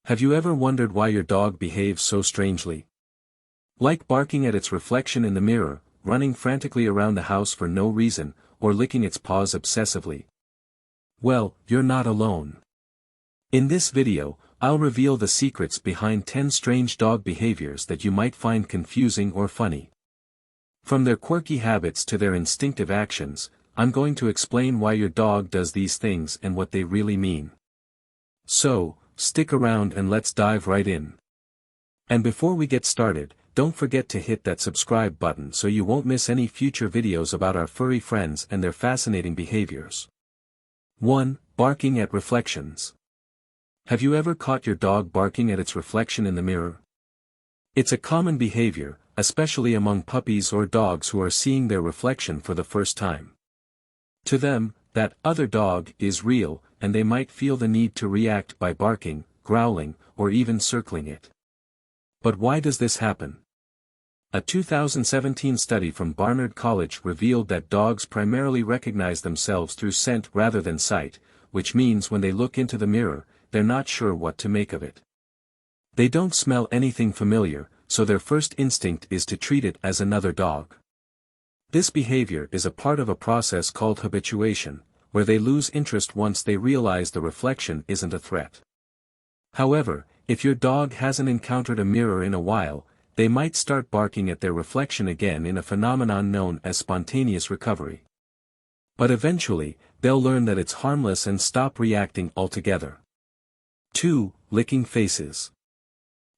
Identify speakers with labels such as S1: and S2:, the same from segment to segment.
S1: Have you ever wondered why your dog behaves so strangely? Like barking at its reflection in the mirror, running frantically around the house for no reason, or licking its paws obsessively? Well, you're not alone. In this video, I'll reveal the secrets behind 10 strange dog behaviors that you might find confusing or funny. From their quirky habits to their instinctive actions, I'm going to explain why your dog does these things and what they really mean. So, stick around and let's dive right in. And before we get started, don't forget to hit that subscribe button so you won't miss any future videos about our furry friends and their fascinating behaviors. 1. Barking at reflections. Have you ever caught your dog barking at its reflection in the mirror? It's a common behavior, especially among puppies or dogs who are seeing their reflection for the first time. To them, that other dog is real, and they might feel the need to react by barking, growling, or even circling it. But why does this happen? A 2017 study from Barnard College revealed that dogs primarily recognize themselves through scent rather than sight, which means when they look into the mirror, they're not sure what to make of it. They don't smell anything familiar, so their first instinct is to treat it as another dog. This behavior is a part of a process called habituation, where they lose interest once they realize the reflection isn't a threat. However, if your dog hasn't encountered a mirror in a while, they might start barking at their reflection again in a phenomenon known as spontaneous recovery. But eventually, they'll learn that it's harmless and stop reacting altogether. 2. Licking faces.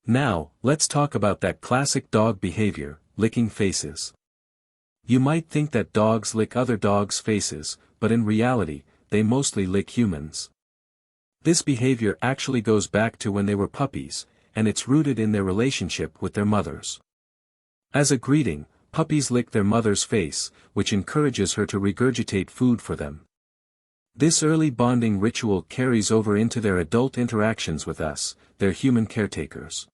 S1: Now, let's talk about that classic dog behavior, licking faces. You might think that dogs lick other dogs' faces, but in reality, they mostly lick humans. This behavior actually goes back to when they were puppies, and it's rooted in their relationship with their mothers. As a greeting, puppies lick their mother's face, which encourages her to regurgitate food for them. This early bonding ritual carries over into their adult interactions with us, their human caretakers.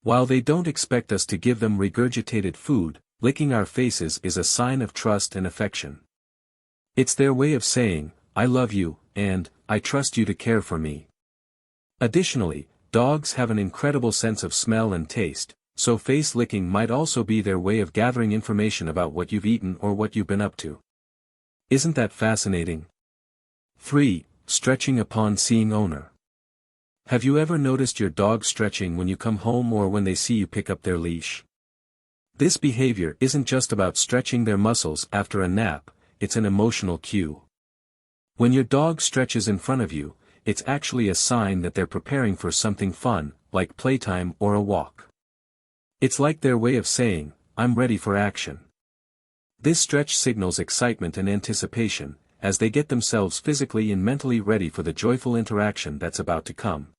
S1: While they don't expect us to give them regurgitated food, licking our faces is a sign of trust and affection. It's their way of saying, "I love you," and "I trust you to care for me." Additionally, dogs have an incredible sense of smell and taste, so face licking might also be their way of gathering information about what you've eaten or what you've been up to. Isn't that fascinating? 3. Stretching upon seeing owner. Have you ever noticed your dog stretching when you come home or when they see you pick up their leash? This behavior isn't just about stretching their muscles after a nap, it's an emotional cue. When your dog stretches in front of you, it's actually a sign that they're preparing for something fun, like playtime or a walk. It's like their way of saying, "I'm ready for action." This stretch signals excitement and anticipation, as they get themselves physically and mentally ready for the joyful interaction that's about to come.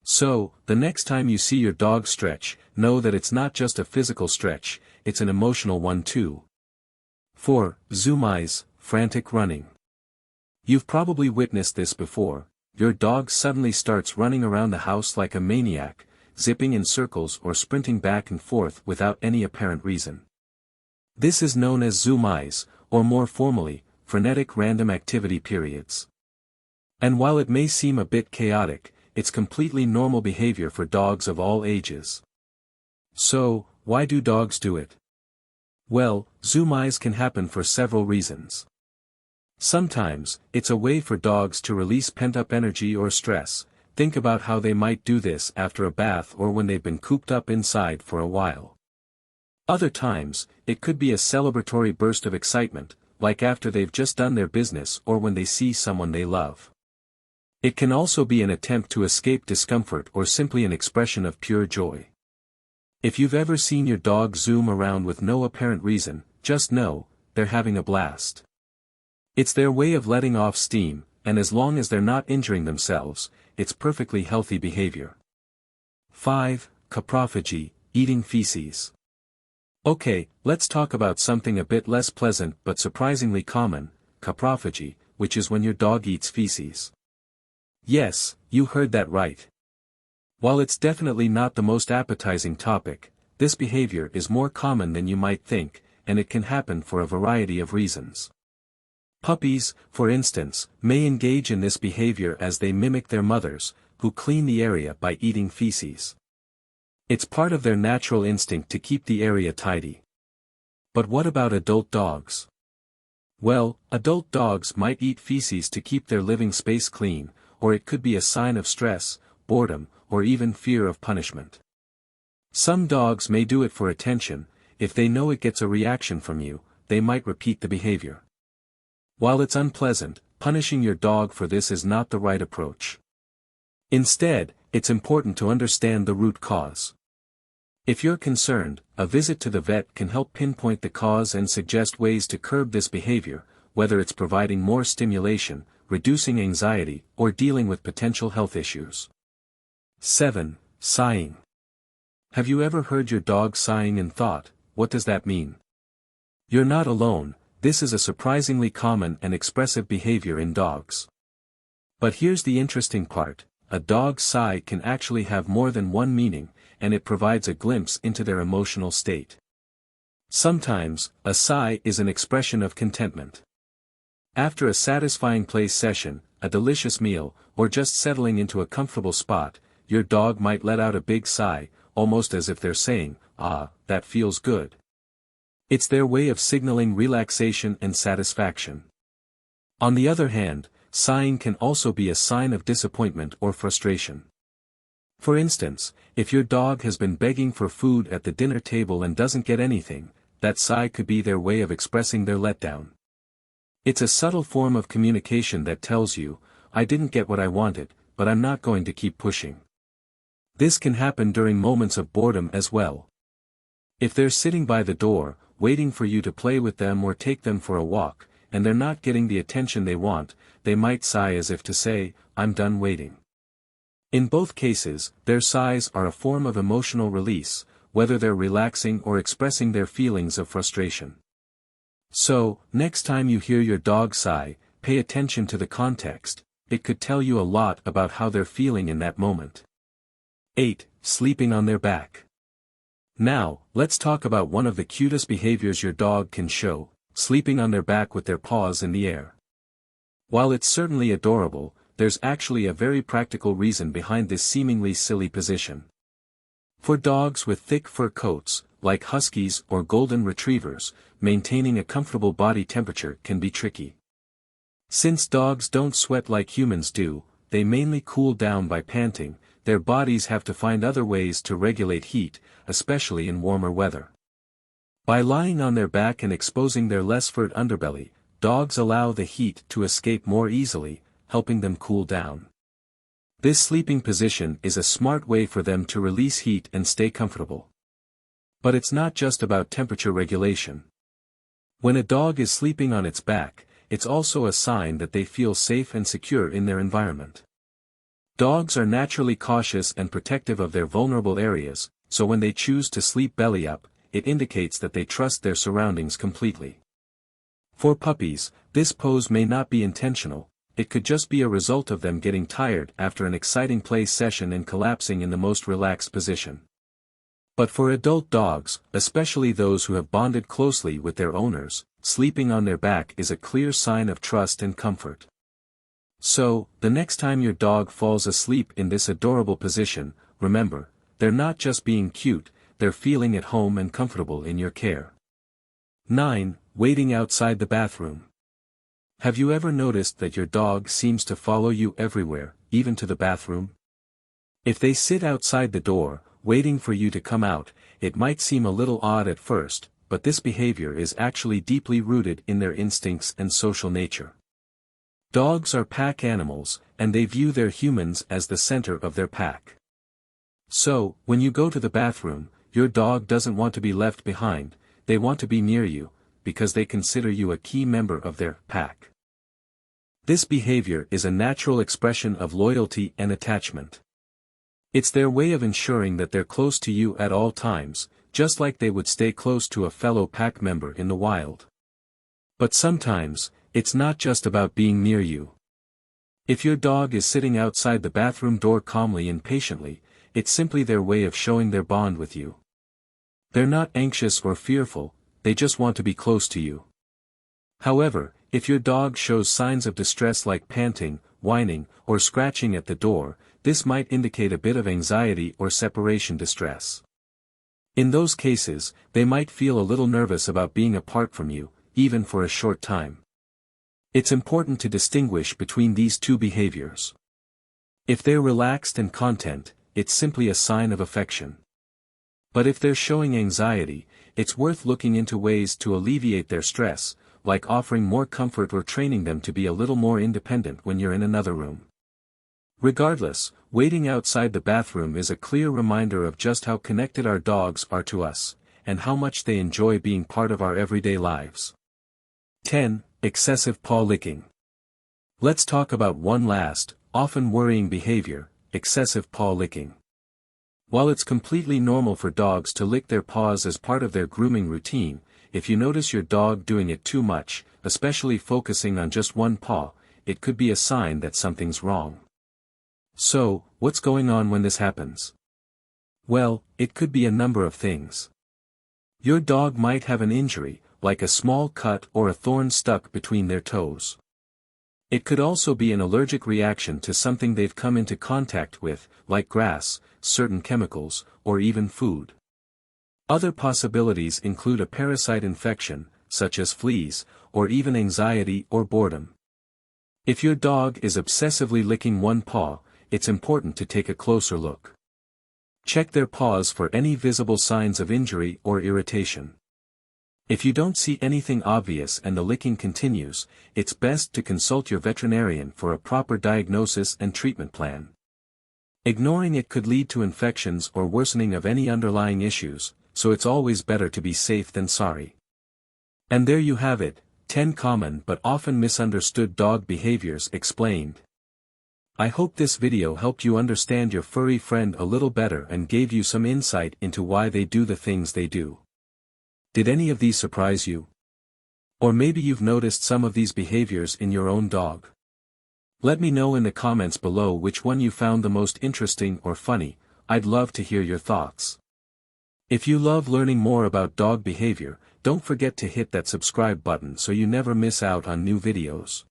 S1: So, the next time you see your dog stretch, know that it's not just a physical stretch, it's an emotional one too. 4. Zoomies, frantic running. You've probably witnessed this before. Your dog suddenly starts running around the house like a maniac, zipping in circles or sprinting back and forth without any apparent reason. This is known as zoomies, or more formally, frenetic random activity periods. And while it may seem a bit chaotic, it's completely normal behavior for dogs of all ages. So, why do dogs do it? Well, zoomies can happen for several reasons. Sometimes, it's a way for dogs to release pent-up energy or stress. Think about how they might do this after a bath or when they've been cooped up inside for a while. Other times, it could be a celebratory burst of excitement, like after they've just done their business or when they see someone they love. It can also be an attempt to escape discomfort or simply an expression of pure joy. If you've ever seen your dog zoom around with no apparent reason, just know, they're having a blast. It's their way of letting off steam, and as long as they're not injuring themselves, it's perfectly healthy behavior. 5. Coprophagy, eating feces. Okay, let's talk about something a bit less pleasant but surprisingly common, coprophagy, which is when your dog eats feces. Yes, you heard that right. While it's definitely not the most appetizing topic, this behavior is more common than you might think, and it can happen for a variety of reasons. Puppies, for instance, may engage in this behavior as they mimic their mothers, who clean the area by eating feces. It's part of their natural instinct to keep the area tidy. But what about adult dogs? Well, adult dogs might eat feces to keep their living space clean, or it could be a sign of stress, boredom, or even fear of punishment. Some dogs may do it for attention. If they know it gets a reaction from you, they might repeat the behavior. While it's unpleasant, punishing your dog for this is not the right approach. Instead, it's important to understand the root cause. If you're concerned, a visit to the vet can help pinpoint the cause and suggest ways to curb this behavior, whether it's providing more stimulation, reducing anxiety, or dealing with potential health issues. 7. Sighing. Have you ever heard your dog sighing and thought, what does that mean? You're not alone. This is a surprisingly common and expressive behavior in dogs. But here's the interesting part. A dog's sigh can actually have more than one meaning, and it provides a glimpse into their emotional state. Sometimes, a sigh is an expression of contentment. After a satisfying play session, a delicious meal, or just settling into a comfortable spot, your dog might let out a big sigh, almost as if they're saying, "Ah, that feels good." It's their way of signaling relaxation and satisfaction. On the other hand, sighing can also be a sign of disappointment or frustration. For instance, if your dog has been begging for food at the dinner table and doesn't get anything, that sigh could be their way of expressing their letdown. It's a subtle form of communication that tells you, "I didn't get what I wanted, but I'm not going to keep pushing." This can happen during moments of boredom as well. If they're sitting by the door, waiting for you to play with them or take them for a walk, and they're not getting the attention they want, they might sigh as if to say, "I'm done waiting." In both cases, their sighs are a form of emotional release, whether they're relaxing or expressing their feelings of frustration. So, next time you hear your dog sigh, pay attention to the context. It could tell you a lot about how they're feeling in that moment. 8. Sleeping on their back. Now, let's talk about one of the cutest behaviors your dog can show, sleeping on their back with their paws in the air. While it's certainly adorable, there's actually a very practical reason behind this seemingly silly position. For dogs with thick fur coats, like huskies or golden retrievers, maintaining a comfortable body temperature can be tricky. Since dogs don't sweat like humans do, they mainly cool down by panting. Their bodies have to find other ways to regulate heat, especially in warmer weather. By lying on their back and exposing their less furred underbelly, dogs allow the heat to escape more easily, helping them cool down. This sleeping position is a smart way for them to release heat and stay comfortable. But it's not just about temperature regulation. When a dog is sleeping on its back, it's also a sign that they feel safe and secure in their environment. Dogs are naturally cautious and protective of their vulnerable areas, so when they choose to sleep belly up, it indicates that they trust their surroundings completely. For puppies, this pose may not be intentional. It could just be a result of them getting tired after an exciting play session and collapsing in the most relaxed position. But for adult dogs, especially those who have bonded closely with their owners, sleeping on their back is a clear sign of trust and comfort. So, the next time your dog falls asleep in this adorable position, remember, they're not just being cute, they're feeling at home and comfortable in your care. 9. Waiting outside the bathroom. Have you ever noticed that your dog seems to follow you everywhere, even to the bathroom? If they sit outside the door, waiting for you to come out, it might seem a little odd at first, but this behavior is actually deeply rooted in their instincts and social nature. Dogs are pack animals, and they view their humans as the center of their pack. So, when you go to the bathroom, your dog doesn't want to be left behind, they want to be near you, because they consider you a key member of their pack. This behavior is a natural expression of loyalty and attachment. It's their way of ensuring that they're close to you at all times, just like they would stay close to a fellow pack member in the wild. But sometimes, it's not just about being near you. If your dog is sitting outside the bathroom door calmly and patiently, it's simply their way of showing their bond with you. They're not anxious or fearful, they just want to be close to you. However, if your dog shows signs of distress like panting, whining, or scratching at the door, this might indicate a bit of anxiety or separation distress. In those cases, they might feel a little nervous about being apart from you, even for a short time. It's important to distinguish between these two behaviors. If they're relaxed and content, it's simply a sign of affection. But if they're showing anxiety, it's worth looking into ways to alleviate their stress, like offering more comfort or training them to be a little more independent when you're in another room. Regardless, waiting outside the bathroom is a clear reminder of just how connected our dogs are to us, and how much they enjoy being part of our everyday lives. 10. Excessive paw licking. Let's talk about one last, often worrying behavior, excessive paw licking. While it's completely normal for dogs to lick their paws as part of their grooming routine, if you notice your dog doing it too much, especially focusing on just one paw, it could be a sign that something's wrong. So, what's going on when this happens? Well, it could be a number of things. Your dog might have an injury, like a small cut or a thorn stuck between their toes. It could also be an allergic reaction to something they've come into contact with, like grass, certain chemicals, or even food. Other possibilities include a parasite infection, such as fleas, or even anxiety or boredom. If your dog is obsessively licking one paw, it's important to take a closer look. Check their paws for any visible signs of injury or irritation. If you don't see anything obvious and the licking continues, it's best to consult your veterinarian for a proper diagnosis and treatment plan. Ignoring it could lead to infections or worsening of any underlying issues, so it's always better to be safe than sorry. And there you have it, 10 common but often misunderstood dog behaviors explained. I hope this video helped you understand your furry friend a little better and gave you some insight into why they do the things they do. Did any of these surprise you? Or maybe you've noticed some of these behaviors in your own dog. Let me know in the comments below which one you found the most interesting or funny. I'd love to hear your thoughts. If you love learning more about dog behavior, don't forget to hit that subscribe button so you never miss out on new videos.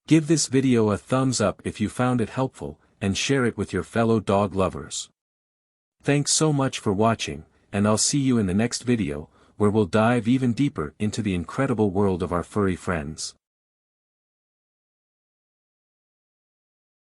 S1: Give this video a thumbs up if you found it helpful, and share it with your fellow dog lovers. Thanks so much for watching, and I'll see you in the next video, where we'll dive even deeper into the incredible world of our furry friends.